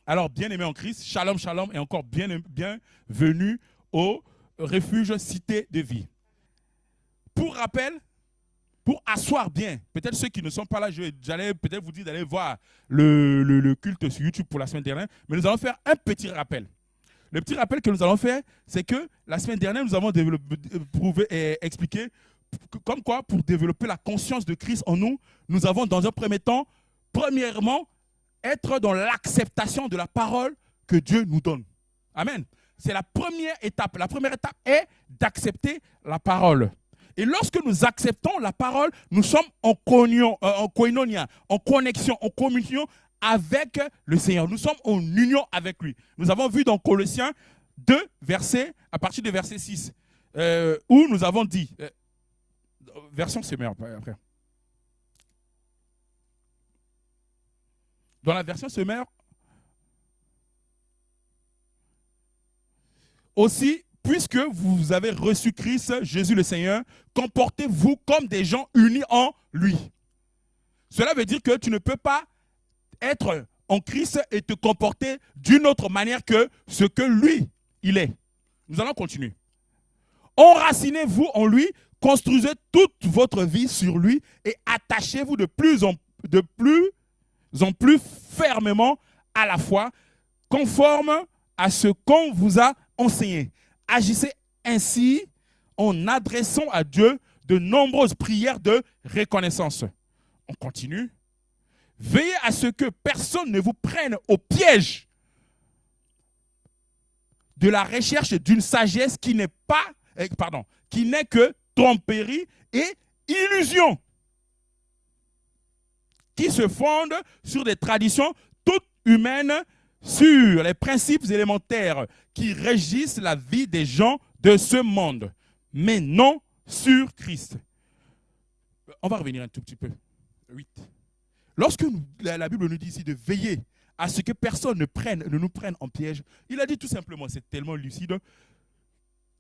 Alors, bien-aimés en Christ, shalom, shalom, et encore bienvenue au refuge Cité de Vie. Pour rappel, pour asseoir bien, peut-être ceux qui ne sont pas là, j'allais peut-être vous dire d'aller voir le culte sur YouTube pour la semaine dernière, mais nous allons faire un petit rappel. Le petit rappel que nous allons faire, c'est que la semaine dernière, nous avons expliqué comme quoi, pour développer la conscience de Christ en nous, nous avons dans un premier temps, premièrement, être dans l'acceptation de la parole que Dieu nous donne. Amen. C'est la première étape. La première étape est d'accepter la parole. Et lorsque nous acceptons la parole, nous sommes en koinonia, en connexion, en communion avec le Seigneur. Nous sommes en union avec lui. Nous avons vu dans Colossiens 2, à partir de verset 6, où nous avons dit, version c'est meilleur après. Dans la version sommaire, aussi, puisque vous avez reçu Christ, Jésus le Seigneur, comportez-vous comme des gens unis en lui. Cela veut dire que tu ne peux pas être en Christ et te comporter d'une autre manière que ce que lui, il est. Nous allons continuer. Enracinez-vous en lui, construisez toute votre vie sur lui et attachez-vous de plus en plus fermement à la foi, conforme à ce qu'on vous a enseigné. Agissez ainsi en adressant à Dieu de nombreuses prières de reconnaissance. On continue. Veillez à ce que personne ne vous prenne au piège de la recherche d'une sagesse qui n'est que tromperie et illusion, qui se fonde sur des traditions toutes humaines, sur les principes élémentaires qui régissent la vie des gens de ce monde, mais non sur Christ. On va revenir un tout petit peu. 8. Lorsque la Bible nous dit ici de veiller à ce que personne ne nous prenne en piège, il a dit tout simplement, c'est tellement lucide,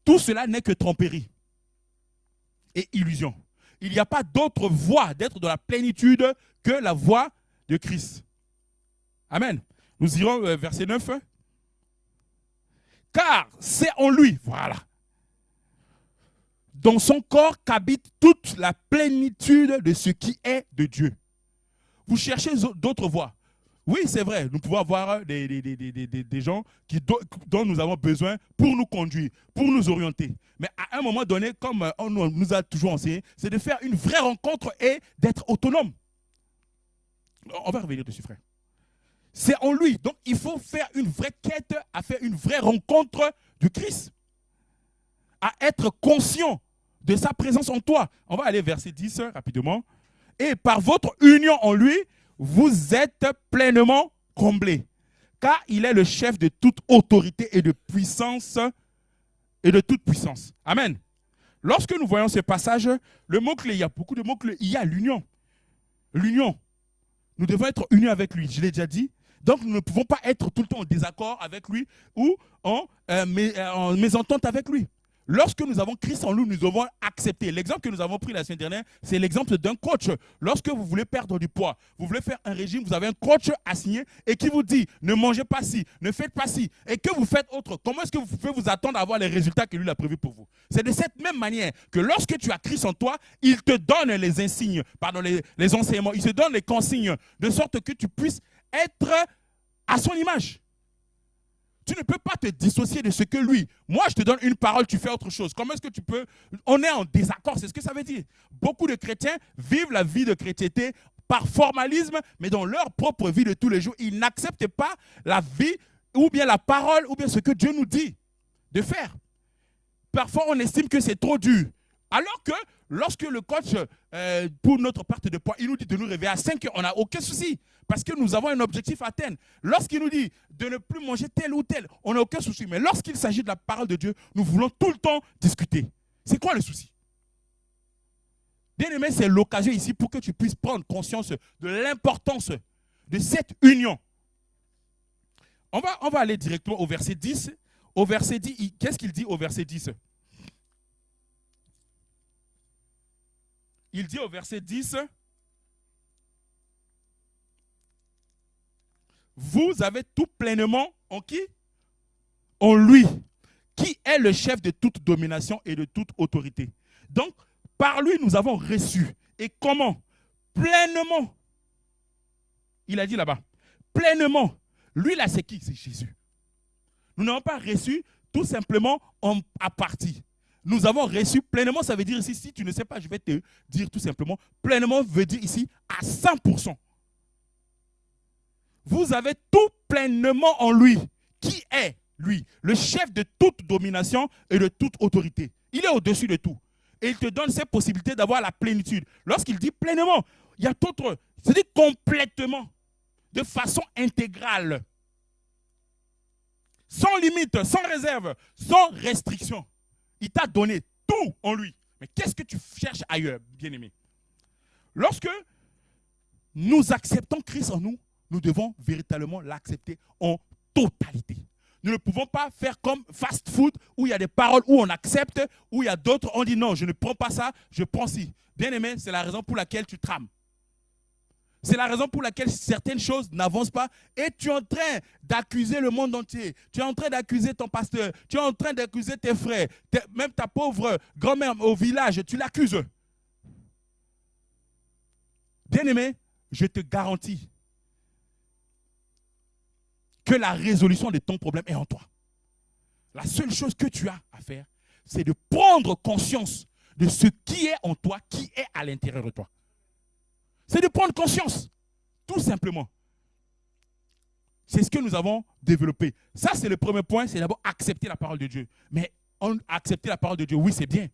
tout cela n'est que tromperie et illusion. Il n'y a pas d'autre voie d'être dans la plénitude que la voie de Christ. Amen. Nous irons verset 9. Car c'est en lui, voilà, dans son corps qu'habite toute la plénitude de ce qui est de Dieu. Vous cherchez d'autres voies. Oui, c'est vrai, nous pouvons avoir des gens dont nous avons besoin pour nous conduire, pour nous orienter. Mais à un moment donné, comme on nous a toujours enseigné, c'est de faire une vraie rencontre et d'être autonome. On va revenir dessus, frère. C'est en lui. Donc, il faut faire une vraie quête, à faire une vraie rencontre du Christ. À être conscient de sa présence en toi. On va aller verset 10 rapidement. Et par votre union en lui, vous êtes pleinement comblés. Car il est le chef de toute autorité et de puissance et de toute puissance. Amen. Lorsque nous voyons ce passage, le mot-clé, il y a beaucoup de mots-clés. Il y a l'union. L'union. Nous devons être unis avec lui, je l'ai déjà dit. Donc, nous ne pouvons pas être tout le temps en désaccord avec lui ou en mésentente avec lui. Lorsque nous avons Christ en nous, nous devons accepter. L'exemple que nous avons pris la semaine dernière, c'est l'exemple d'un coach. Lorsque vous voulez perdre du poids, vous voulez faire un régime, vous avez un coach assigné et qui vous dit ne mangez pas ci, ne faites pas ci, et que vous faites autre. Comment est-ce que vous pouvez vous attendre à avoir les résultats que lui a prévus pour vous? C'est de cette même manière que lorsque tu as Christ en toi, il te donne les insignes, les enseignements, il te donne les consignes, de sorte que tu puisses être à son image. Tu ne peux pas te dissocier de ce que lui. Moi, je te donne une parole, tu fais autre chose. Comment est-ce que tu peux... On est en désaccord, c'est ce que ça veut dire. Beaucoup de chrétiens vivent la vie de chrétienté par formalisme, mais dans leur propre vie de tous les jours, ils n'acceptent pas la vie ou bien la parole ou bien ce que Dieu nous dit de faire. Parfois, on estime que c'est trop dur. Alors que lorsque le coach, pour notre perte de poids, il nous dit de nous réveiller à 5 heures, on n'a aucun souci. Parce que nous avons un objectif à atteindre. Lorsqu'il nous dit de ne plus manger tel ou tel, on n'a aucun souci. Mais lorsqu'il s'agit de la parole de Dieu, nous voulons tout le temps discuter. C'est quoi le souci? Bien aimé, c'est l'occasion ici pour que tu puisses prendre conscience de l'importance de cette union. On va aller directement au verset 10. Au verset 10, qu'est-ce qu'il dit au verset 10? Il dit au verset 10, vous avez tout pleinement en qui? En lui, qui est le chef de toute domination et de toute autorité. Donc, par lui, nous avons reçu. Et comment? Pleinement. Il a dit là-bas, pleinement. Lui, là, c'est qui? C'est Jésus. Nous n'avons pas reçu tout simplement à partie. Nous avons reçu pleinement, ça veut dire ici, si tu ne sais pas, je vais te dire tout simplement, pleinement veut dire ici à 100%. Vous avez tout pleinement en lui. Qui est lui? Le chef de toute domination et de toute autorité. Il est au-dessus de tout. Et il te donne ces possibilités d'avoir la plénitude. Lorsqu'il dit pleinement, il y a d'autres, c'est-à-dire complètement, de façon intégrale, sans limite, sans réserve, sans restriction. Il t'a donné tout en lui. Mais qu'est-ce que tu cherches ailleurs, bien-aimé? Lorsque nous acceptons Christ en nous, nous devons véritablement l'accepter en totalité. Nous ne pouvons pas faire comme fast food où il y a des paroles où on accepte, où il y a d'autres, on dit non, je ne prends pas ça, je prends ci. Bien-aimé, c'est la raison pour laquelle tu trames. C'est la raison pour laquelle certaines choses n'avancent pas et tu es en train d'accuser le monde entier. Tu es en train d'accuser ton pasteur. Tu es en train d'accuser tes frères. Même ta pauvre grand-mère au village, tu l'accuses. Bien-aimé, je te garantis que la résolution de ton problème est en toi. La seule chose que tu as à faire, c'est de prendre conscience de ce qui est en toi, qui est à l'intérieur de toi. C'est de prendre conscience, tout simplement. C'est ce que nous avons développé. Ça, c'est le premier point, c'est d'abord accepter la parole de Dieu. Mais accepter la parole de Dieu, oui, c'est bien.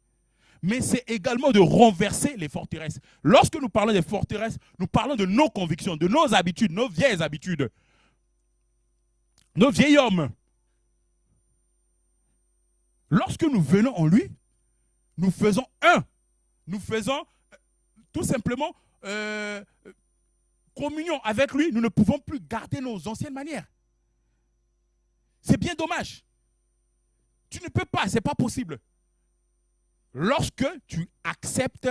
Mais c'est également de renverser les forteresses. Lorsque nous parlons des forteresses, nous parlons de nos convictions, de nos habitudes, nos vieilles habitudes, nos vieils hommes. Lorsque nous venons en lui, nous faisons un. Nous faisons tout simplement communion avec lui. Nous ne pouvons plus garder nos anciennes manières. C'est bien dommage. Tu ne peux pas, ce n'est pas possible. Lorsque tu acceptes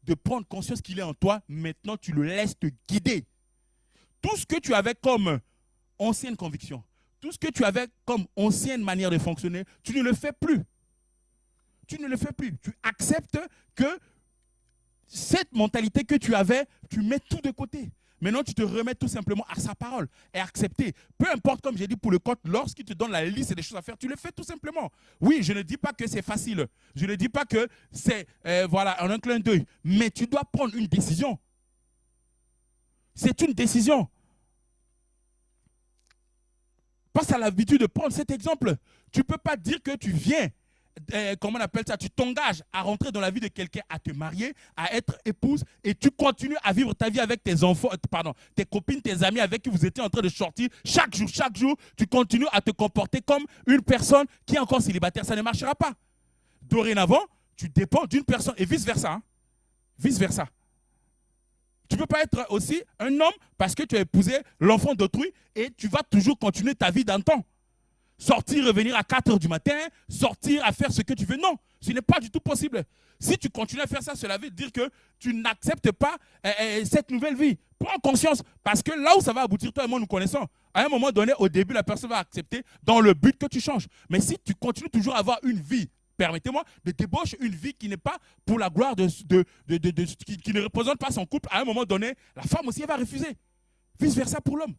de prendre conscience qu'il est en toi, maintenant tu le laisses te guider. Tout ce que tu avais comme ancienne conviction, tout ce que tu avais comme ancienne manière de fonctionner, tu ne le fais plus. Tu ne le fais plus. Tu acceptes que cette mentalité que tu avais, tu mets tout de côté. Maintenant, tu te remets tout simplement à sa parole et accepter. Peu importe, comme j'ai dit pour le code, lorsqu'il te donne la liste des choses à faire, tu le fais tout simplement. Oui, je ne dis pas que c'est facile. Je ne dis pas que c'est voilà, en un clin d'œil. Mais tu dois prendre une décision. C'est une décision. Passe à l'habitude de prendre cet exemple. Tu ne peux pas dire que tu viens, comment on appelle ça, tu t'engages à rentrer dans la vie de quelqu'un, à te marier, à être épouse, et tu continues à vivre ta vie avec tes enfants, tes copines, tes amis avec qui vous étiez en train de sortir. Chaque jour, tu continues à te comporter comme une personne qui est encore célibataire. Ça ne marchera pas. Dorénavant, tu dépends d'une personne et vice-versa. Hein? Vice-versa. Tu ne peux pas être aussi un homme parce que tu as épousé l'enfant d'autrui et tu vas toujours continuer ta vie d'antan. Sortir, revenir à 4 h du matin, sortir à faire ce que tu veux. Non, ce n'est pas du tout possible. Si tu continues à faire ça, cela veut dire que tu n'acceptes pas cette nouvelle vie. Prends conscience, parce que là où ça va aboutir, toi et moi nous connaissons. À un moment donné, au début, la personne va accepter dans le but que tu changes. Mais si tu continues toujours à avoir une vie, permettez-moi, de débaucher une vie qui n'est pas pour la gloire qui ne représente pas son couple, à un moment donné, la femme aussi elle va refuser. Vice-versa pour l'homme.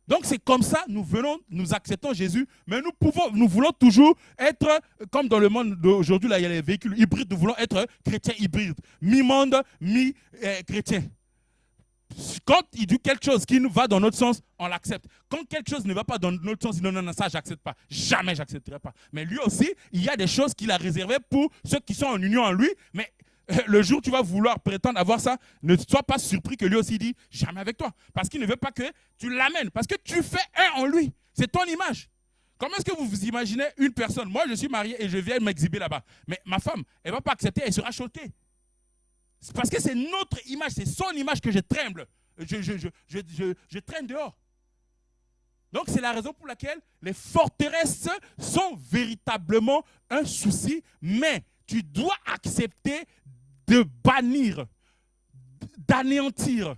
Donc c'est comme ça, nous acceptons Jésus, mais nous voulons toujours être, comme dans le monde d'aujourd'hui, là il y a les véhicules hybrides, nous voulons être chrétiens hybrides, mi-monde, mi-chrétien. Quand il dit quelque chose qui nous va dans notre sens, on l'accepte. Quand quelque chose ne va pas dans notre sens, il dit non, ça, je n'accepte pas. Jamais, je n'accepterai pas. Mais lui aussi, il y a des choses qu'il a réservées pour ceux qui sont en union en lui. Mais le jour où tu vas vouloir prétendre avoir ça, ne sois pas surpris que lui aussi dit jamais avec toi. Parce qu'il ne veut pas que tu l'amènes. Parce que tu fais un en lui. C'est ton image. Comment est-ce que vous vous imaginez une personne? Moi, je suis marié et je viens m'exhiber là-bas. Mais ma femme, elle ne va pas accepter, elle sera choquée. C'est parce que c'est notre image, c'est son image que je tremble. Je traîne dehors. Donc, c'est la raison pour laquelle les forteresses sont véritablement un souci, mais tu dois accepter de bannir, d'anéantir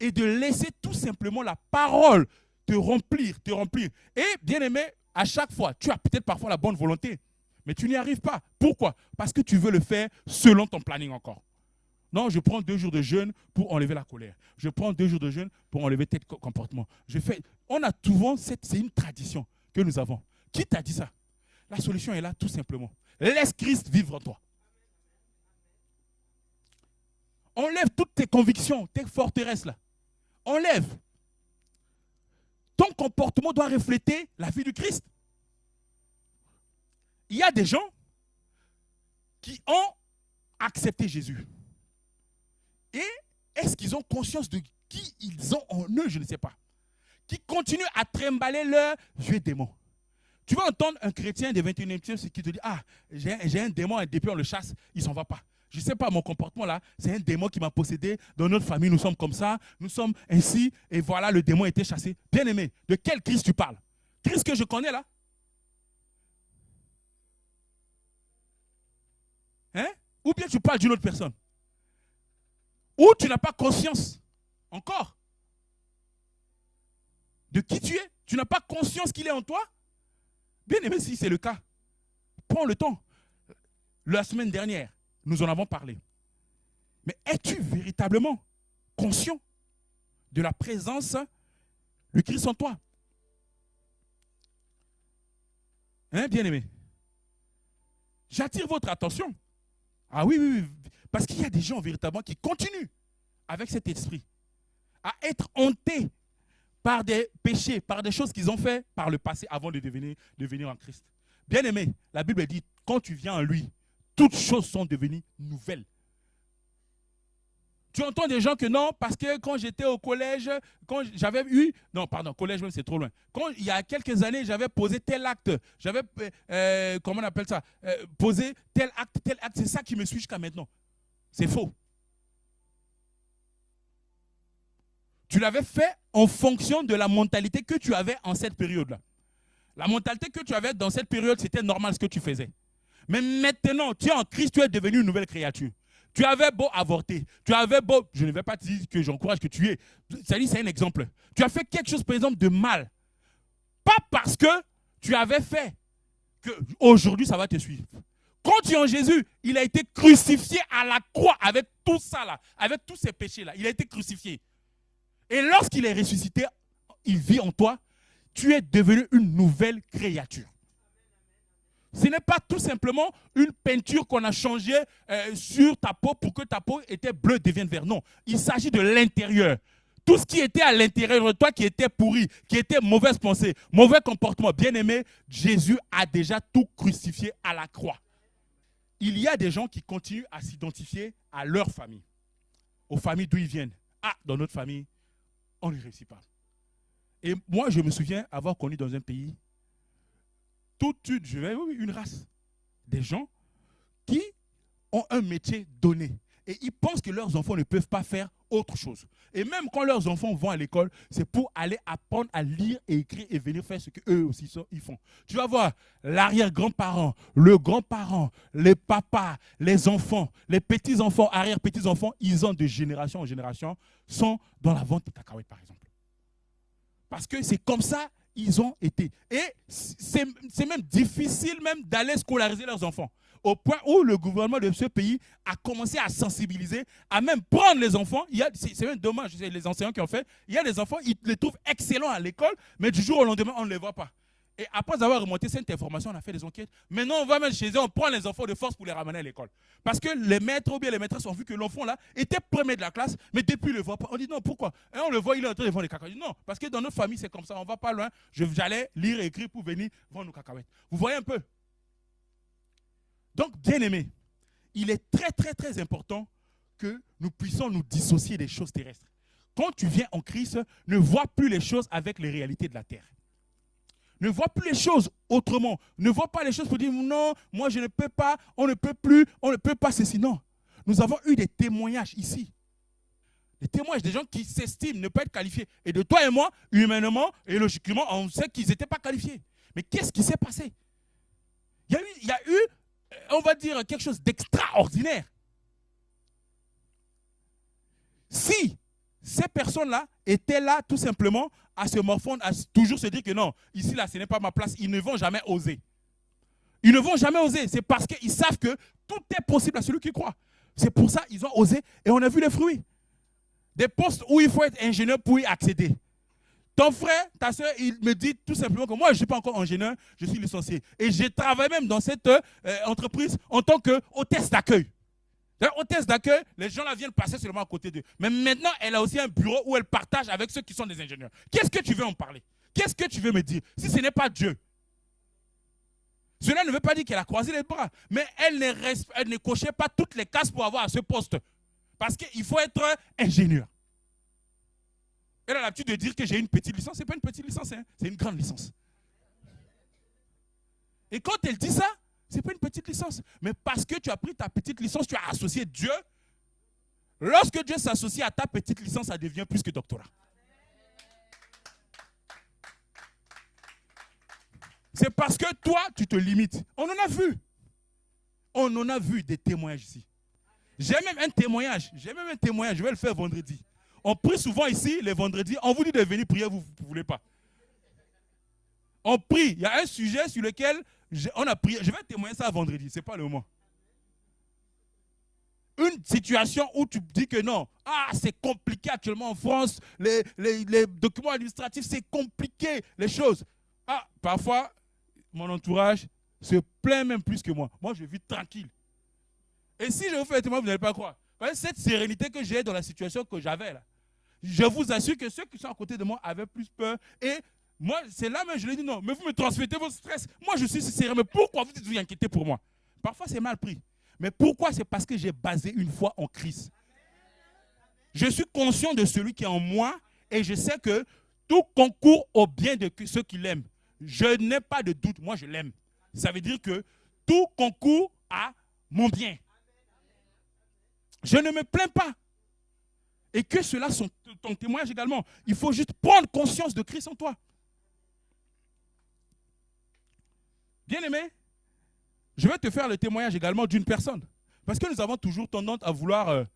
et de laisser tout simplement la parole te remplir, te remplir. Et bien aimé, à chaque fois, tu as peut-être parfois la bonne volonté, mais tu n'y arrives pas. Pourquoi? Parce que tu veux le faire selon ton planning encore. Non, je prends 2 jours de jeûne pour enlever la colère. Je prends 2 jours de jeûne pour enlever tel comportement. On a souvent, c'est une tradition que nous avons. Qui t'a dit ça? La solution est là, tout simplement. Laisse Christ vivre en toi. Enlève toutes tes convictions, tes forteresses là. Enlève. Ton comportement doit refléter la vie du Christ. Il y a des gens qui ont accepté Jésus. Et est-ce qu'ils ont conscience de qui ils ont en eux? Je ne sais pas. Qui continuent à trimballer leur vieux démon. Tu vas entendre un chrétien du 21e siècle qui te dit « Ah, j'ai un démon et depuis on le chasse, il ne s'en va pas. » Je ne sais pas, mon comportement là, c'est un démon qui m'a possédé. Dans notre famille, nous sommes comme ça, nous sommes ainsi, et voilà, le démon a été chassé. Bien aimé, de quel Christ tu parles? Christ que je connais là? Hein? Ou bien tu parles d'une autre personne? Ou tu n'as pas conscience encore de qui tu es? Tu n'as pas conscience qu'il est en toi? Bien aimé, si c'est le cas, prends le temps. La semaine dernière, nous en avons parlé. Mais es-tu véritablement conscient de la présence du Christ en toi? Hein, bien aimé? J'attire votre attention. Ah oui, oui, oui. Parce qu'il y a des gens véritablement qui continuent avec cet esprit à être hantés par des péchés, par des choses qu'ils ont fait par le passé avant de devenir en Christ. Bien aimé, la Bible dit, quand tu viens en lui, toutes choses sont devenues nouvelles. Tu entends des gens que non, parce que quand j'étais au collège, quand j'avais eu, non pardon, collège même c'est trop loin. Quand il y a quelques années, j'avais posé tel acte, j'avais, comment on appelle ça, posé tel acte, c'est ça qui me suit jusqu'à maintenant. C'est faux. Tu l'avais fait en fonction de la mentalité que tu avais en cette période-là. La mentalité que tu avais dans cette période, c'était normal ce que tu faisais. Mais maintenant, tu es en Christ, tu es devenu une nouvelle créature. Tu avais beau avorter, tu avais beau, je ne vais pas te dire que j'encourage que tu es, c'est un exemple. Tu as fait quelque chose, par exemple, de mal. Pas parce que tu avais fait qu'aujourd'hui, ça va te suivre. Quand tu es en Jésus, il a été crucifié à la croix avec tout ça là, avec tous ces péchés là. Il a été crucifié. Et lorsqu'il est ressuscité, il vit en toi, tu es devenu une nouvelle créature. Ce n'est pas tout simplement une peinture qu'on a changée sur ta peau pour que ta peau était bleue devienne vert. Non, il s'agit de l'intérieur. Tout ce qui était à l'intérieur de toi, qui était pourri, qui était mauvaise pensée, mauvais comportement, bien aimé, Jésus a déjà tout crucifié à la croix. Il y a des gens qui continuent à s'identifier à leur famille, aux familles d'où ils viennent. Ah, dans notre famille, on ne réussit pas. Et moi, je me souviens avoir connu dans un pays une race, des gens qui ont un métier donné et ils pensent que leurs enfants ne peuvent pas faire autre chose. Et même quand leurs enfants vont à l'école, c'est pour aller apprendre à lire et écrire et venir faire ce qu'eux aussi ils font. Tu vas voir, l'arrière-grand-parent, le grand-parent, les papas, les enfants, les petits-enfants, arrière-petits-enfants, ils ont de génération en génération, sont dans la vente de cacahuètes par exemple. Parce que c'est comme ça ils ont été. Et c'est même difficile même d'aller scolariser leurs enfants. Au point où le gouvernement de ce pays a commencé à sensibiliser, à même prendre les enfants. C'est même dommage, les enseignants qui ont fait. Il y a des enfants, ils les trouvent excellents à l'école, mais du jour au lendemain, on ne les voit pas. Et après avoir remonté cette information, on a fait des enquêtes. Maintenant, on va même chez eux, on prend les enfants de force pour les ramener à l'école. Parce que les maîtres ou bien les maîtresses ont vu que l'enfant là était premier de la classe, mais depuis, ils ne le voient pas. On dit non, pourquoi? Et on le voit, il est en train de vendre les cacahuètes. Non, parce que dans notre famille, c'est comme ça, on ne va pas loin. J'allais lire et écrire pour venir vendre nos cacahuètes. Vous voyez un peu? Donc, bien aimé, il est très, très, très important que nous puissions nous dissocier des choses terrestres. Quand tu viens en Christ, ne vois plus les choses avec les réalités de la terre. Ne vois plus les choses autrement. Ne vois pas les choses pour dire non, moi je ne peux pas, on ne peut plus, on ne peut pas ceci. Non. Nous avons eu des témoignages ici. Des témoignages des gens qui s'estiment ne pas être qualifiés. Et de toi et moi, humainement et logiquement, on sait qu'ils n'étaient pas qualifiés. Mais qu'est-ce qui s'est passé? Il y a eu, on va dire, quelque chose d'extraordinaire. Si ces personnes-là étaient là tout simplement à se morfondre, à toujours se dire que non, ici, là, ce n'est pas ma place. Ils ne vont jamais oser. Ils ne vont jamais oser. C'est parce qu'ils savent que tout est possible à celui qui croit. C'est pour ça qu'ils ont osé et on a vu les fruits. Des postes où il faut être ingénieur pour y accéder. Ton frère, ta soeur, il me dit tout simplement que moi, je ne suis pas encore ingénieur, je suis licencié. Et je travaille même dans cette entreprise en tant qu'hôtesse d'accueil. Hôtesse d'accueil, les gens là viennent passer seulement à côté d'eux. Mais maintenant, elle a aussi un bureau où elle partage avec ceux qui sont des ingénieurs. Qu'est-ce que tu veux en parler? Qu'est-ce que tu veux me dire? Si ce n'est pas Dieu. Cela ne veut pas dire qu'elle a croisé les bras. Mais elle ne cochait pas toutes les cases pour avoir à ce poste. Parce qu'il faut être ingénieur. Elle a l'habitude de dire que j'ai une petite licence. Ce n'est pas une petite licence, hein, c'est une grande licence. Et quand elle dit ça, ce n'est pas une petite licence. Mais parce que tu as pris ta petite licence, tu as associé Dieu. Lorsque Dieu s'associe à ta petite licence, ça devient plus que doctorat. C'est parce que toi, tu te limites. On en a vu. On en a vu des témoignages ici. J'ai même un témoignage. Je vais le faire vendredi. On prie souvent ici, les vendredis. On vous dit de venir prier, vous ne voulez pas. On prie. Il y a un sujet sur lequel on a prié. Je vais témoigner ça vendredi. Ce n'est pas le moment. Une situation où tu dis que non, c'est compliqué actuellement en France. Les documents administratifs, c'est compliqué. Les choses. Parfois, mon entourage se plaint même plus que moi. Moi, je vis tranquille. Et si je vous fais un témoignage, vous n'allez pas croire. Cette sérénité que j'ai dans la situation que j'avais là, je vous assure que ceux qui sont à côté de moi avaient plus peur. Et moi, c'est là même, je lui ai dit non, mais vous me transmettez votre stress. Moi, je suis sérieux, mais pourquoi vous vous inquiétez pour moi? Parfois, c'est mal pris. Mais pourquoi? C'est parce que j'ai basé une foi en Christ. Je suis conscient de celui qui est en moi et je sais que tout concourt au bien de ceux qui l'aiment. Je n'ai pas de doute, moi je l'aime. Ça veut dire que tout concourt à mon bien. Je ne me plains pas. Et que cela soit ton témoignage également. Il faut juste prendre conscience de Christ en toi. Bien-aimé, je vais te faire le témoignage également d'une personne. Parce que nous avons toujours tendance à vouloir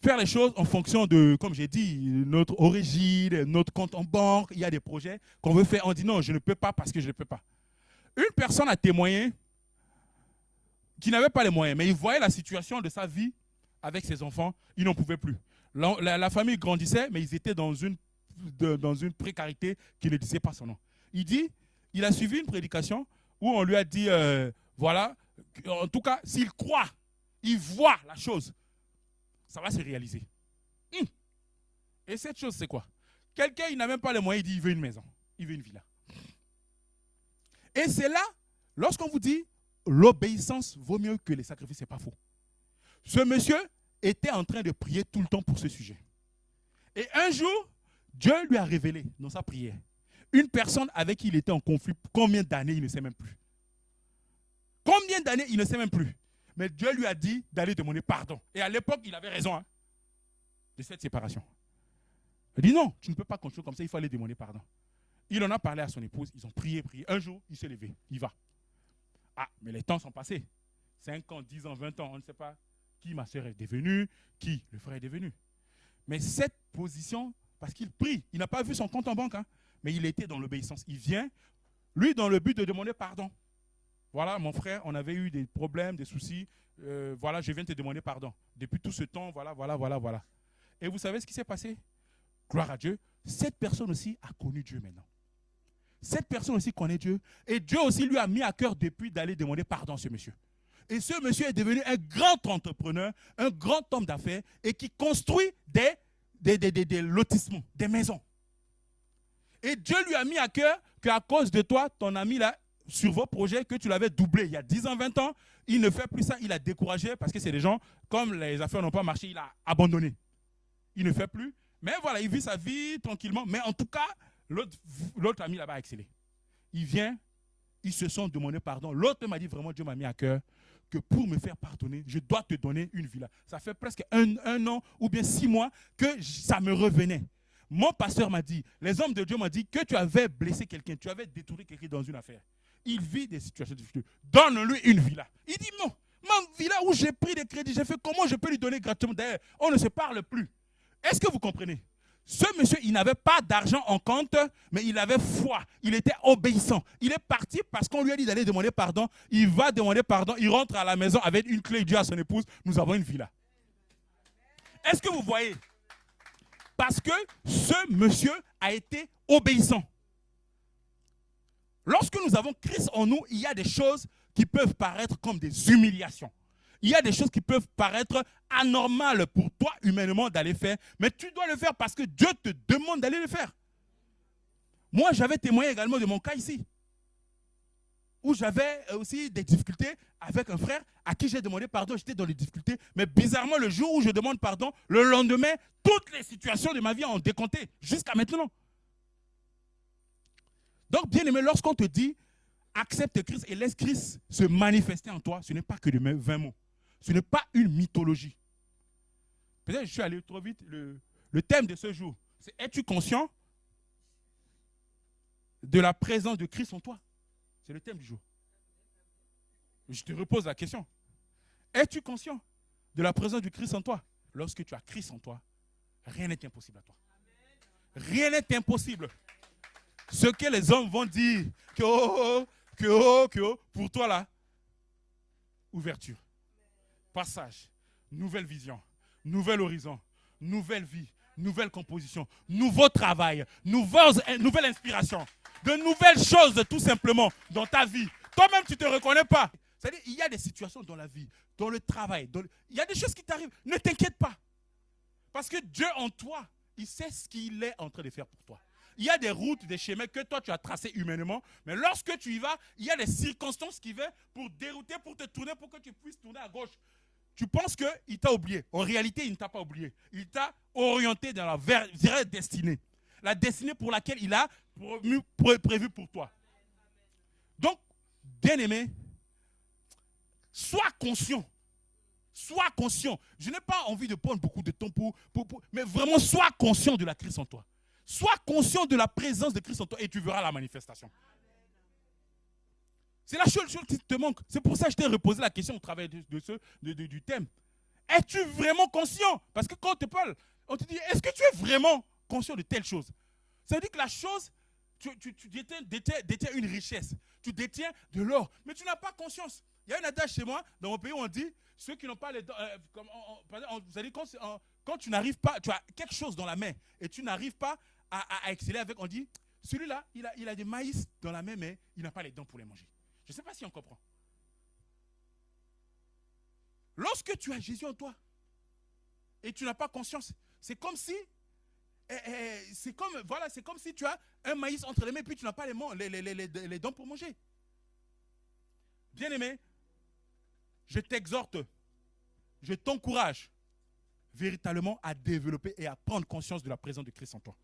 faire les choses en fonction de, comme j'ai dit, notre origine, notre compte en banque. Il y a des projets qu'on veut faire. On dit non, je ne peux pas parce que je ne peux pas. Une personne a témoigné qui n'avait pas les moyens, mais il voyait la situation de sa vie avec ses enfants. Il n'en pouvait plus. La famille grandissait, mais ils étaient dans une précarité qui ne disait pas son nom. Il a suivi une prédication où on lui a dit, voilà, en tout cas, s'il croit, il voit la chose, ça va se réaliser. Et cette chose, c'est quoi? Quelqu'un, il n'a même pas les moyens, il dit, il veut une maison, il veut une villa. Et c'est là, lorsqu'on vous dit, l'obéissance vaut mieux que les sacrifices, ce n'est pas faux. Ce monsieur était en train de prier tout le temps pour ce sujet. Et un jour, Dieu lui a révélé dans sa prière une personne avec qui il était en conflit. Combien d'années, il ne sait même plus. Combien d'années, il ne sait même plus. Mais Dieu lui a dit d'aller demander pardon. Et à l'époque, il avait raison de cette séparation. Il dit non, tu ne peux pas continuer comme ça, il faut aller demander pardon. Il en a parlé à son épouse, ils ont prié. Un jour, il s'est levé, il va. Mais les temps sont passés. 5 ans, 10 ans, 20 ans, on ne sait pas qui ma soeur est devenue, qui le frère est devenu. Mais cette position, parce qu'il prie, il n'a pas vu son compte en banque, mais il était dans l'obéissance. Il vient, lui, dans le but de demander pardon. Voilà, mon frère, on avait eu des problèmes, des soucis. Voilà, je viens te demander pardon. Depuis tout ce temps, voilà. Et vous savez ce qui s'est passé? Gloire à Dieu. Cette personne aussi a connu Dieu maintenant. Cette personne aussi connaît Dieu. Et Dieu aussi lui a mis à cœur depuis d'aller demander pardon à ce monsieur. Et ce monsieur est devenu un grand entrepreneur, un grand homme d'affaires et qui construit des lotissements, des maisons. Et Dieu lui a mis à cœur qu'à cause de toi, ton ami là, sur vos projets, que tu l'avais doublé il y a 10 ans, 20 ans, il ne fait plus ça, il a découragé parce que c'est des gens, comme les affaires n'ont pas marché, il a abandonné. Il ne fait plus. Mais voilà, il vit sa vie tranquillement. Mais en tout cas, l'autre ami là-bas a excellé. Il vient, ils se sont demandé pardon. L'autre m'a dit vraiment, Dieu m'a mis à cœur que pour me faire pardonner, je dois te donner une villa. Ça fait presque un an ou bien 6 mois que ça me revenait. Mon pasteur m'a dit, les hommes de Dieu m'ont dit que tu avais blessé quelqu'un, tu avais détourné quelqu'un dans une affaire. Il vit des situations difficiles. Donne-lui une villa. Il dit non, ma villa où j'ai pris des crédits, j'ai fait comment je peux lui donner gratuitement? D'ailleurs, on ne se parle plus. Est-ce que vous comprenez? Ce monsieur, il n'avait pas d'argent en compte, mais il avait foi. Il était obéissant. Il est parti parce qu'on lui a dit d'aller demander pardon. Il va demander pardon. Il rentre à la maison avec une clé. Il dit à son épouse, nous avons une villa. Est-ce que vous voyez? Parce que ce monsieur a été obéissant. Lorsque nous avons Christ en nous, il y a des choses qui peuvent paraître comme des humiliations. Il y a des choses qui peuvent paraître anormales pour toi humainement d'aller faire, mais tu dois le faire parce que Dieu te demande d'aller le faire. Moi, j'avais témoigné également de mon cas ici, où j'avais aussi des difficultés avec un frère à qui j'ai demandé pardon. J'étais dans les difficultés, mais bizarrement, le jour où je demande pardon, le lendemain, toutes les situations de ma vie ont décompté jusqu'à maintenant. Donc, bien aimé, lorsqu'on te dit accepte Christ et laisse Christ se manifester en toi, ce n'est pas que de 20 mots. Ce n'est pas une mythologie. Peut-être que je suis allé trop vite. Le thème de ce jour, c'est es-tu conscient de la présence de Christ en toi? C'est le thème du jour. Je te repose la question. Es-tu conscient de la présence du Christ en toi? Lorsque tu as Christ en toi, rien n'est impossible à toi. Rien n'est impossible. Ce que les hommes vont dire, pour toi là, ouverture, passage, nouvelle vision, nouvel horizon, nouvelle vie, nouvelle composition, nouveau travail, nouvelle inspiration, de nouvelles choses tout simplement dans ta vie. Toi-même, tu ne te reconnais pas. C'est-à-dire, il y a des situations dans la vie, dans le travail, il y a des choses qui t'arrivent. Ne t'inquiète pas. Parce que Dieu en toi, il sait ce qu'il est en train de faire pour toi. Il y a des routes, des chemins que toi tu as tracés humainement, mais lorsque tu y vas, il y a des circonstances qui viennent pour dérouter, pour te tourner, pour que tu puisses tourner à gauche. Tu penses qu'il t'a oublié. En réalité, il ne t'a pas oublié. Il t'a orienté dans la vraie destinée. La destinée pour laquelle il a prévu pour toi. Donc, bien-aimé, sois conscient. Sois conscient. Je n'ai pas envie de prendre beaucoup de temps mais vraiment, sois conscient de la Christ en toi. Sois conscient de la présence de Christ en toi et tu verras la manifestation. C'est la seule chose qui te manque. C'est pour ça que je t'ai reposé la question au travers du thème. Es-tu vraiment conscient? Parce que quand on te parle, on te dit, est-ce que tu es vraiment conscient de telle chose? Ça veut dire que la chose, tu détiens une richesse. Tu détiens de l'or, mais tu n'as pas conscience. Il y a un adage chez moi, dans mon pays, où on dit, ceux qui n'ont pas les dents, vous allez, quand tu n'arrives pas, tu as quelque chose dans la main et tu n'arrives pas à exceller avec, on dit, celui-là, il a des maïs dans la main, mais il n'a pas les dents pour les manger. Je ne sais pas si on comprend. Lorsque tu as Jésus en toi et tu n'as pas conscience, c'est comme si c'est comme si tu as un maïs entre les mains et puis tu n'as pas les dents pour manger. Bien-aimé, je t'exhorte, je t'encourage véritablement à développer et à prendre conscience de la présence de Christ en toi.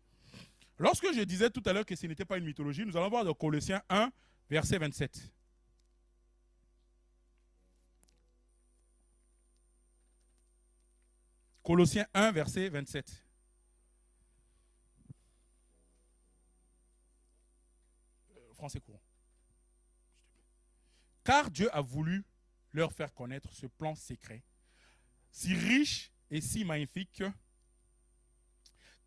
Lorsque je disais tout à l'heure que ce n'était pas une mythologie, nous allons voir dans Colossiens 1, verset 27. Colossiens 1, verset 27. Français courant. Car Dieu a voulu leur faire connaître ce plan secret, si riche et si magnifique.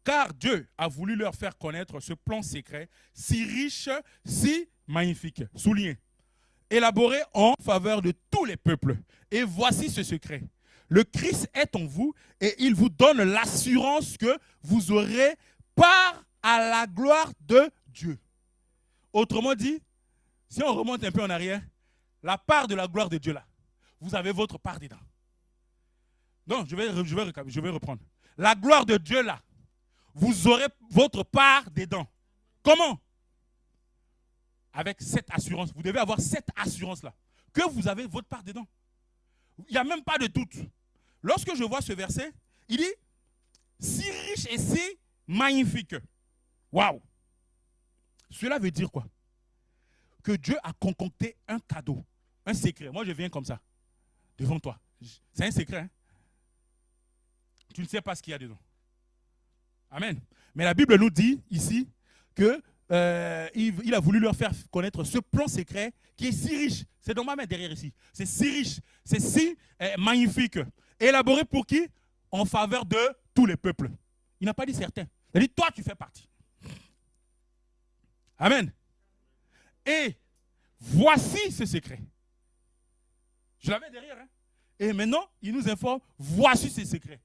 Car Dieu a voulu leur faire connaître ce plan secret, si riche, si magnifique. Souligné. Élaboré en faveur de tous les peuples. Et voici ce secret. Le Christ est en vous et il vous donne l'assurance que vous aurez part à la gloire de Dieu. Autrement dit, si on remonte un peu en arrière, la part de la gloire de Dieu là, vous avez votre part dedans. Non, je vais reprendre. La gloire de Dieu là, vous aurez votre part dedans. Comment? Avec cette assurance. Vous devez avoir cette assurance là, que vous avez votre part dedans. Il n'y a même pas de doute. Lorsque je vois ce verset, il dit, si riche et si magnifique. Waouh! Cela veut dire quoi? Que Dieu a concocté un cadeau, un secret. Moi, je viens comme ça, devant toi. C'est un secret. Hein? Tu ne sais pas ce qu'il y a dedans. Amen. Mais la Bible nous dit ici que il a voulu leur faire connaître ce plan secret qui est si riche. C'est dans ma main derrière ici. C'est si riche, c'est si magnifique. Élaboré pour qui? En faveur de tous les peuples. Il n'a pas dit certains. Il a dit toi, tu fais partie. Amen. Et voici ce secret. Je l'avais derrière. Hein? Et maintenant, il nous informe, voici ce secret.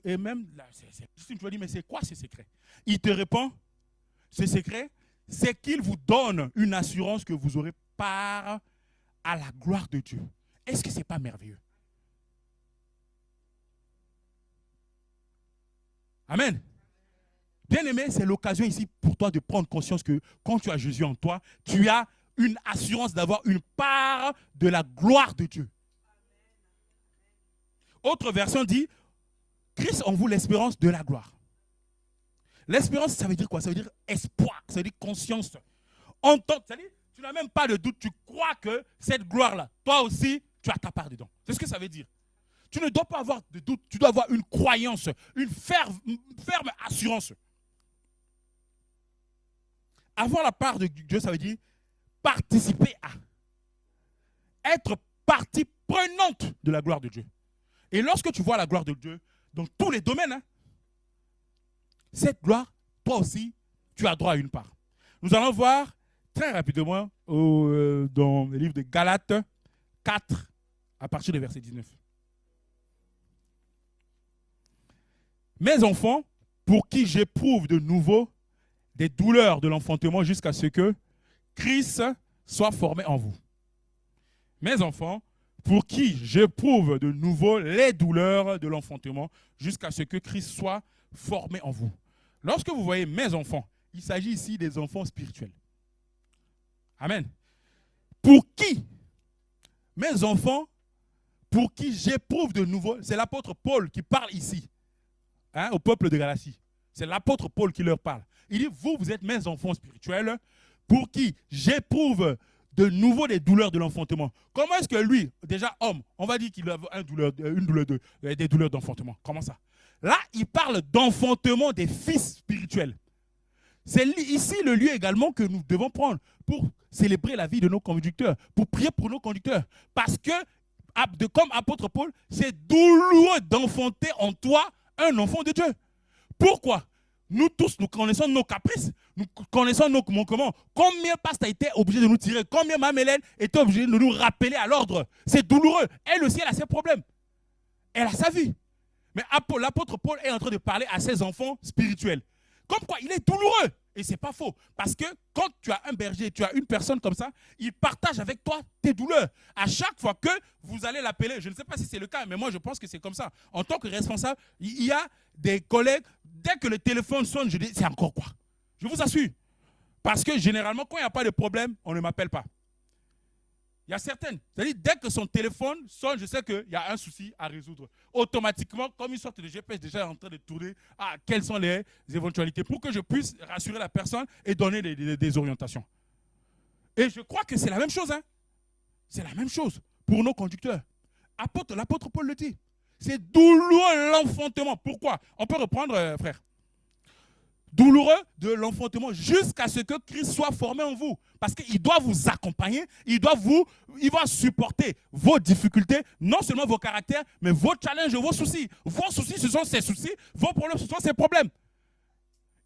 Et même, là, tu vas dire, mais c'est quoi ce secret? Il te répond, ce secret, c'est qu'il vous donne une assurance que vous aurez part à la gloire de Dieu. Est-ce que ce n'est pas merveilleux? Amen. Bien-aimé, c'est l'occasion ici pour toi de prendre conscience que quand tu as Jésus en toi, tu as une assurance d'avoir une part de la gloire de Dieu. Autre version dit, Christ en vous l'espérance de la gloire. L'espérance, ça veut dire quoi? Ça veut dire espoir, ça veut dire conscience. C'est-à-dire, tu n'as même pas de doute, tu crois que cette gloire-là, toi aussi, tu as ta part dedans. C'est ce que ça veut dire. Tu ne dois pas avoir de doute, tu dois avoir une croyance, une ferme assurance. Avoir la part de Dieu, ça veut dire participer à. Être partie prenante de la gloire de Dieu. Et lorsque tu vois la gloire de Dieu dans tous les domaines, hein, cette gloire, toi aussi, tu as droit à une part. Nous allons voir très rapidement dans le livre de Galates 4, à partir du verset 19. Mes enfants, pour qui j'éprouve de nouveau des douleurs de l'enfantement jusqu'à ce que Christ soit formé en vous. Mes enfants, pour qui j'éprouve de nouveau les douleurs de l'enfantement jusqu'à ce que Christ soit formé en vous. Lorsque vous voyez mes enfants, il s'agit ici des enfants spirituels. Amen. Pour qui? Mes enfants, pour qui j'éprouve de nouveau, c'est l'apôtre Paul qui parle ici, hein, au peuple de Galatie. C'est l'apôtre Paul qui leur parle. Il dit, vous êtes mes enfants spirituels, pour qui j'éprouve de nouveau des douleurs de l'enfantement. Comment est-ce que lui, déjà homme, on va dire qu'il a des douleurs d'enfantement? Comment ça? Là, il parle d'enfantement des fils spirituels. C'est ici le lieu également que nous devons prendre pour célébrer la vie de nos conducteurs, pour prier pour nos conducteurs. Parce que, comme apôtre Paul, c'est douloureux d'enfanter en toi un enfant de Dieu. Pourquoi? Nous tous, nous connaissons nos caprices, nous connaissons nos manquements. Combien pasteur a été obligé de nous tirer? Combien Mme Hélène était obligée de nous rappeler à l'ordre? C'est douloureux. Elle aussi, elle a ses problèmes. Elle a sa vie. Mais l'apôtre Paul est en train de parler à ses enfants spirituels. Comme quoi, il est douloureux. Et ce n'est pas faux. Parce que quand tu as un berger, tu as une personne comme ça, il partage avec toi tes douleurs. À chaque fois que vous allez l'appeler, je ne sais pas si c'est le cas, mais moi je pense que c'est comme ça. En tant que responsable, il y a des collègues, dès que le téléphone sonne, je dis, c'est encore quoi? Je vous assure. Parce que généralement, quand il n'y a pas de problème, on ne m'appelle pas. Il y a certaines. C'est-à-dire, dès que son téléphone sonne, je sais qu'il y a un souci à résoudre. Automatiquement, comme une sorte de GPS déjà en train de tourner, quelles sont les éventualités pour que je puisse rassurer la personne et donner des orientations. Et je crois que c'est la même chose. Hein? C'est la même chose pour nos conducteurs. L'apôtre Paul le dit. C'est douloureux l'enfantement. Pourquoi? On peut reprendre, frère. Douloureux de l'enfantement jusqu'à ce que Christ soit formé en vous. Parce qu'il doit vous accompagner, il va supporter vos difficultés, non seulement vos caractères, mais vos challenges, vos soucis. Vos soucis, ce sont ses soucis, vos problèmes, ce sont ses problèmes.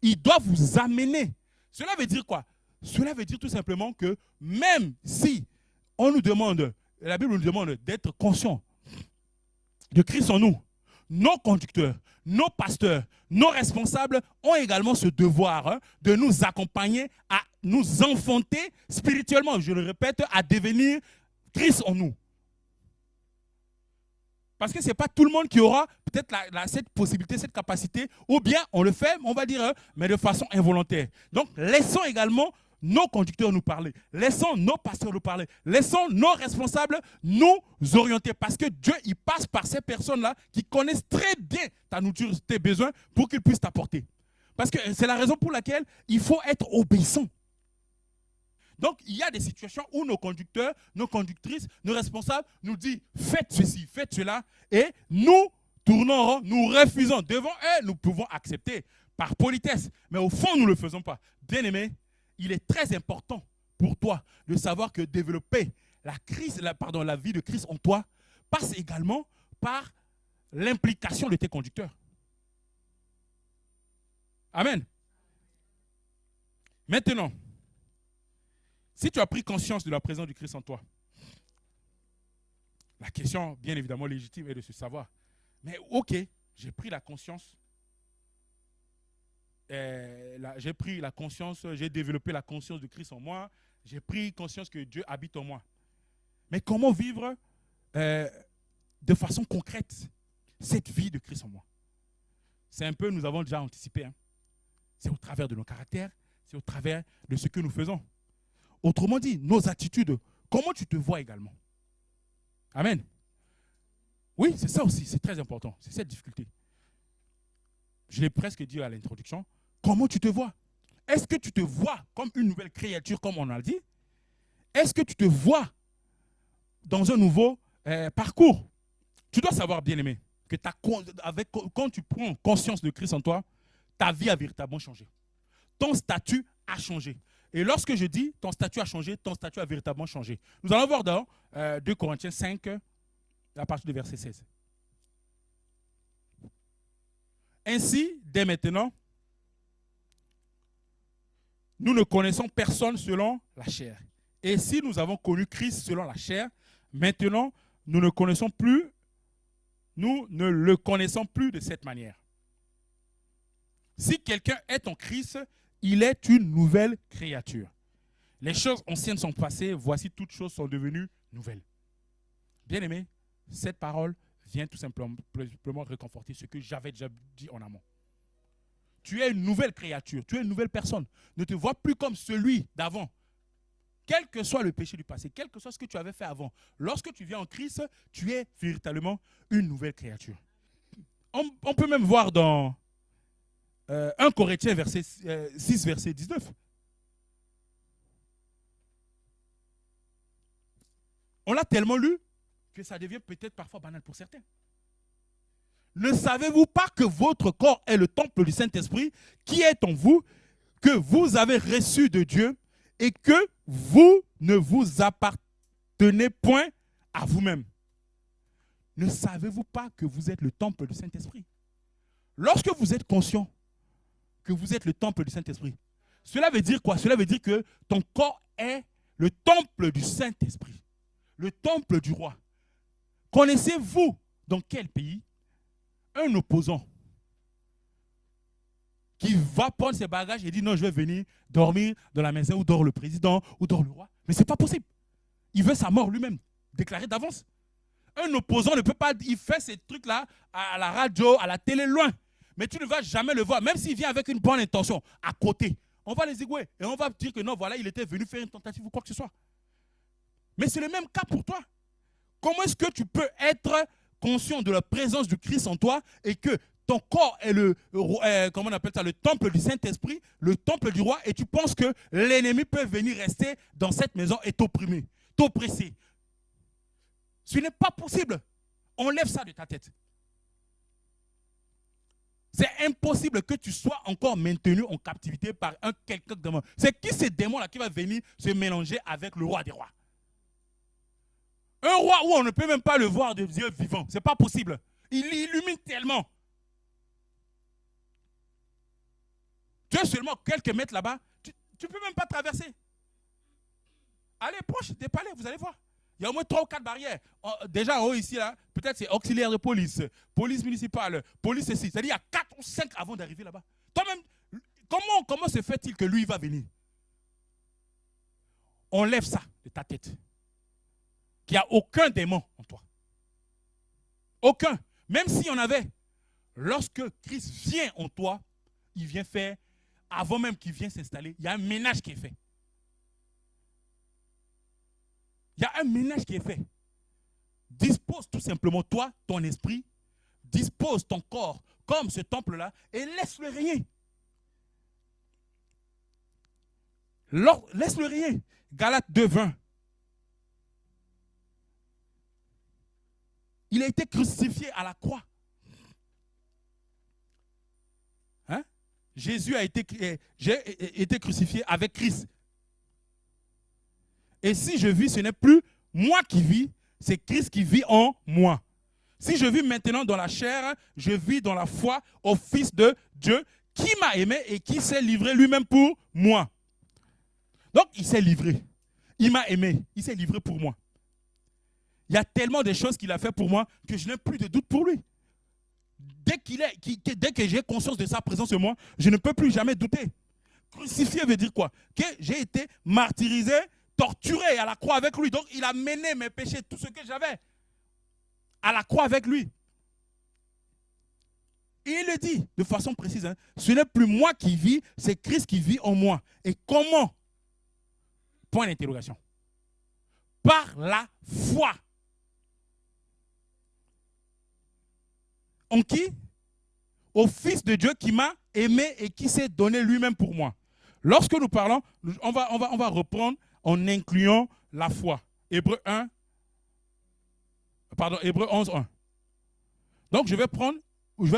Il doit vous amener. Cela veut dire quoi? Cela veut dire tout simplement que même si on nous demande, la Bible nous demande d'être conscients de Christ en nous, nos conducteurs, nos pasteurs, nos responsables ont également ce devoir de nous accompagner à nous enfanter spirituellement, je le répète, à devenir Christ en nous. Parce que ce n'est pas tout le monde qui aura peut-être cette possibilité, cette capacité, ou bien on le fait, on va dire, mais de façon involontaire. Donc, laissons également nos conducteurs nous parler, laissons nos pasteurs nous parler, laissons nos responsables nous orienter, parce que Dieu, il passe par ces personnes-là qui connaissent très bien ta nourriture, tes besoins, pour qu'ils puissent t'apporter. Parce que c'est la raison pour laquelle il faut être obéissant. Donc, il y a des situations où nos conducteurs, nos conductrices, nos responsables nous disent « faites ceci, faites cela » et nous tournons en rond, nous refusons. Devant eux, nous pouvons accepter par politesse, mais au fond, nous ne le faisons pas. Bien-aimé, il est très important pour toi de savoir que développer la vie de Christ en toi passe également par l'implication de tes conducteurs. Amen. Maintenant, si tu as pris conscience de la présence du Christ en toi, la question, bien évidemment légitime, est de se savoir. Mais ok, j'ai pris la conscience. J'ai pris la conscience, j'ai développé la conscience de Christ en moi. J'ai pris conscience que Dieu habite en moi. Mais comment vivre de façon concrète cette vie de Christ en moi? C'est un peu, nous avons déjà anticipé. Hein. C'est au travers de nos caractères, c'est au travers de ce que nous faisons. Autrement dit, nos attitudes, comment tu te vois également? Amen. Oui, c'est ça aussi, c'est très important. C'est cette difficulté. Je l'ai presque dit à l'introduction. Comment tu te vois? Est-ce que tu te vois comme une nouvelle créature, comme on a dit? Est-ce que tu te vois dans un nouveau parcours? Tu dois savoir, bien-aimé, que quand tu prends conscience de Christ en toi, ta vie a véritablement changé. Ton statut a changé. Et lorsque je dis ton statut a changé, ton statut a véritablement changé. Nous allons voir dans 2 Corinthiens 5, à partir du verset 16. Ainsi, dès maintenant, nous ne connaissons personne selon la chair. Et si nous avons connu Christ selon la chair, maintenant, nous ne le connaissons plus de cette manière. Si quelqu'un est en Christ, il est une nouvelle créature. Les choses anciennes sont passées, voici toutes choses sont devenues nouvelles. Bien-aimé, cette parole vient tout simplement réconforter ce que j'avais déjà dit en amont. Tu es une nouvelle créature, tu es une nouvelle personne. Ne te vois plus comme celui d'avant. Quel que soit le péché du passé, quel que soit ce que tu avais fait avant, lorsque tu viens en Christ, tu es véritablement une nouvelle créature. On peut même voir dans 1 Corinthiens 6, verset 19. On l'a tellement lu que ça devient peut-être parfois banal pour certains. Ne savez-vous pas que votre corps est le temple du Saint-Esprit qui est en vous, que vous avez reçu de Dieu et que vous ne vous appartenez point à vous-même? Ne savez-vous pas que vous êtes le temple du Saint-Esprit? Lorsque vous êtes conscient que vous êtes le temple du Saint-Esprit, cela veut dire quoi? Cela veut dire que ton corps est le temple du Saint-Esprit, le temple du roi. Connaissez-vous dans quel pays un opposant qui va prendre ses bagages et dit non, je vais venir dormir dans la maison où dort le président, où dort le roi? Mais ce n'est pas possible. Il veut sa mort lui-même, déclarée d'avance. Un opposant ne peut pas, il fait ces trucs-là à la radio, à la télé, loin. Mais tu ne vas jamais le voir, même s'il vient avec une bonne intention, à côté. On va les égouer et on va dire que non, voilà, il était venu faire une tentative ou quoi que ce soit. Mais c'est le même cas pour toi. Comment est-ce que tu peux être conscient de la présence du Christ en toi et que ton corps est comment on appelle ça, le temple du Saint-Esprit, le temple du roi, et tu penses que l'ennemi peut venir rester dans cette maison et t'opprimer, t'oppresser? Ce n'est pas possible. Enlève ça de ta tête. C'est impossible que tu sois encore maintenu en captivité par quelqu'un de démon. C'est qui ce démon-là qui va venir se mélanger avec le roi des rois? Un roi où on ne peut même pas le voir de yeux vivants. Ce n'est pas possible. Il illumine tellement. Tu es seulement quelques mètres là-bas. Tu ne peux même pas traverser. Allez, proche des palais, vous allez voir. Il y a au moins 3 ou 4 barrières. Déjà, en haut ici, là, peut-être c'est auxiliaire de police, police municipale, police ceci. C'est-à-dire qu'il y a 4 ou 5 avant d'arriver là-bas. Toi-même, comment se fait-il que lui va venir? Enlève ça de ta tête. Qu'il n'y a aucun démon en toi. Aucun. Même s'il y en avait. Lorsque Christ vient en toi, il vient faire, avant même qu'il vienne s'installer, il y a un ménage qui est fait. Il y a un ménage qui est fait. Dispose tout simplement toi, ton esprit, dispose ton corps comme ce temple-là et laisse-le régner. Laisse-le régner. Galates 2:20. Il a été crucifié à la croix. Hein? Jésus a été crucifié avec Christ. Et si je vis, ce n'est plus moi qui vis, c'est Christ qui vit en moi. Si je vis maintenant dans la chair, je vis dans la foi au Fils de Dieu qui m'a aimé et qui s'est livré lui-même pour moi. Donc, il s'est livré. Il m'a aimé. Il s'est livré pour moi. Il y a tellement de choses qu'il a fait pour moi que je n'ai plus de doute pour lui. Dès que j'ai conscience de sa présence en moi, je ne peux plus jamais douter. Crucifié veut dire quoi? Que j'ai été martyrisé, torturé à la croix avec lui. Donc, il a mené mes péchés, tout ce que j'avais, à la croix avec lui. Et il le dit de façon précise. Hein, ce n'est plus moi qui vis, c'est Christ qui vit en moi. Et comment? Point d'interrogation. Par la foi. En qui? Au Fils de Dieu qui m'a aimé et qui s'est donné lui-même pour moi. Lorsque nous parlons, on va reprendre en incluant la foi. Hébreux 11, 1. Donc je vais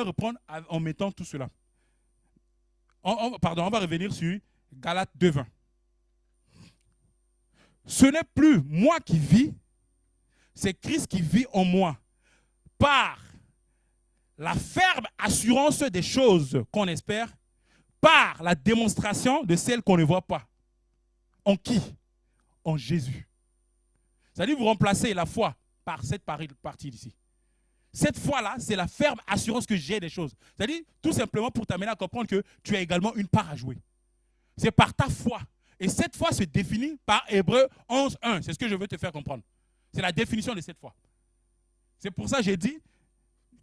reprendre en mettant tout cela. On va revenir sur Galates 2, 20. Ce n'est plus moi qui vis, c'est Christ qui vit en moi. Par la ferme assurance des choses qu'on espère, par la démonstration de celles qu'on ne voit pas. En qui? En Jésus. C'est-à-dire vous remplacez la foi par cette partie ici. Cette foi-là, c'est la ferme assurance que j'ai des choses. C'est-à-dire tout simplement pour t'amener à comprendre que tu as également une part à jouer. C'est par ta foi. Et cette foi se définit par Hébreux 11, 1. C'est ce que je veux te faire comprendre. C'est la définition de cette foi. C'est pour ça que j'ai dit,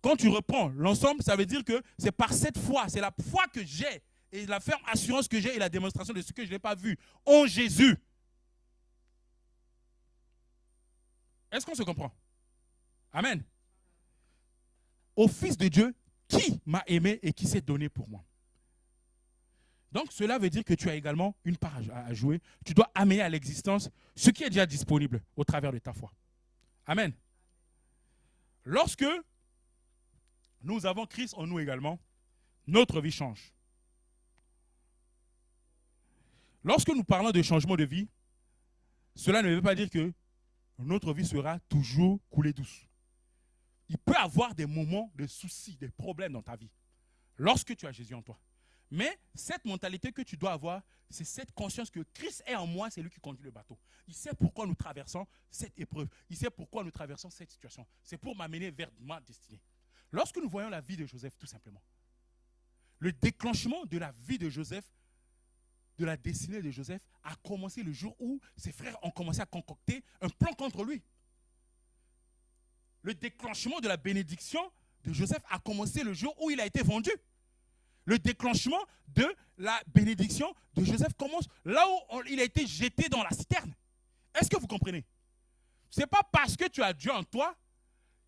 quand tu reprends l'ensemble, ça veut dire que c'est par cette foi, c'est la foi que j'ai et la ferme assurance que j'ai et la démonstration de ce que je n'ai pas vu en Jésus. Est-ce qu'on se comprend? Amen. Au Fils de Dieu qui m'a aimé et qui s'est donné pour moi. Donc cela veut dire que tu as également une part à jouer. Tu dois amener à l'existence ce qui est déjà disponible au travers de ta foi. Amen. Lorsque nous avons Christ en nous également, notre vie change. Lorsque nous parlons de changement de vie, cela ne veut pas dire que notre vie sera toujours coulée douce. Il peut y avoir des moments de soucis, des problèmes dans ta vie, lorsque tu as Jésus en toi. Mais cette mentalité que tu dois avoir, c'est cette conscience que Christ est en moi, c'est lui qui conduit le bateau. Il sait pourquoi nous traversons cette épreuve. Il sait pourquoi nous traversons cette situation. C'est pour m'amener vers ma destinée. Lorsque nous voyons la vie de Joseph, tout simplement, le déclenchement de la vie de Joseph, de la destinée de Joseph, a commencé le jour où ses frères ont commencé à concocter un plan contre lui. Le déclenchement de la bénédiction de Joseph a commencé le jour où il a été vendu. Le déclenchement de la bénédiction de Joseph commence là où il a été jeté dans la citerne. Est-ce que vous comprenez? Ce n'est pas parce que tu as Dieu en toi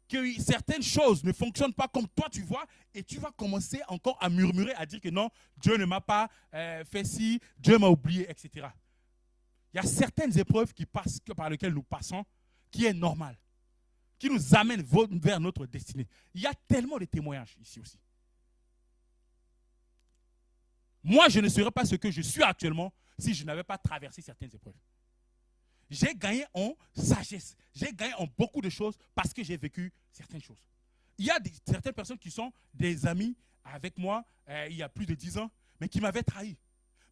que certaines choses ne fonctionnent pas comme toi tu vois et tu vas commencer encore à murmurer, à dire que non, Dieu ne m'a pas fait ci, Dieu m'a oublié, etc. Il y a certaines épreuves par lesquelles nous passons qui est normal, qui nous amènent vers notre destinée. Il y a tellement de témoignages ici aussi. Moi, je ne serais pas ce que je suis actuellement si je n'avais pas traversé certaines épreuves. J'ai gagné en sagesse. J'ai gagné en beaucoup de choses parce que j'ai vécu certaines choses. Il y a certaines personnes qui sont des amis avec moi il y a plus de 10 ans, mais qui m'avaient trahi.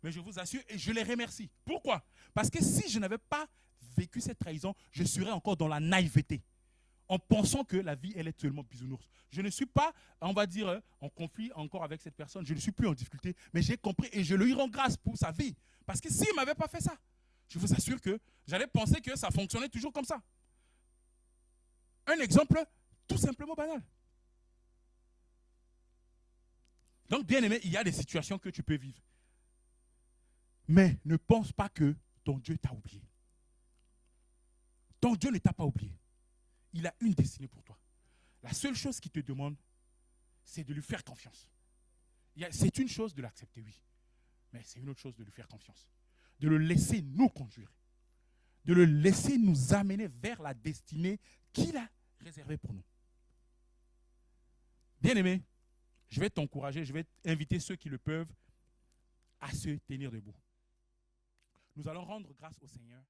Mais je vous assure, et je les remercie. Pourquoi? Parce que si je n'avais pas vécu cette trahison, je serais encore dans la naïveté, en pensant que la vie, elle est seulement bisounours. Je ne suis pas, on va dire, en conflit encore avec cette personne. Je ne suis plus en difficulté, mais j'ai compris et je lui rends grâce pour sa vie. Parce que s'il ne m'avait pas fait ça, je vous assure que j'allais penser que ça fonctionnait toujours comme ça. Un exemple tout simplement banal. Donc, bien aimé, il y a des situations que tu peux vivre. Mais ne pense pas que ton Dieu t'a oublié. Ton Dieu ne t'a pas oublié. Il a une destinée pour toi. La seule chose qu'il te demande, c'est de lui faire confiance. C'est une chose de l'accepter, oui. Mais c'est une autre chose de lui faire confiance. De le laisser nous conduire. De le laisser nous amener vers la destinée qu'il a réservée pour nous. Bien-aimé, je vais t'encourager, je vais inviter ceux qui le peuvent à se tenir debout. Nous allons rendre grâce au Seigneur.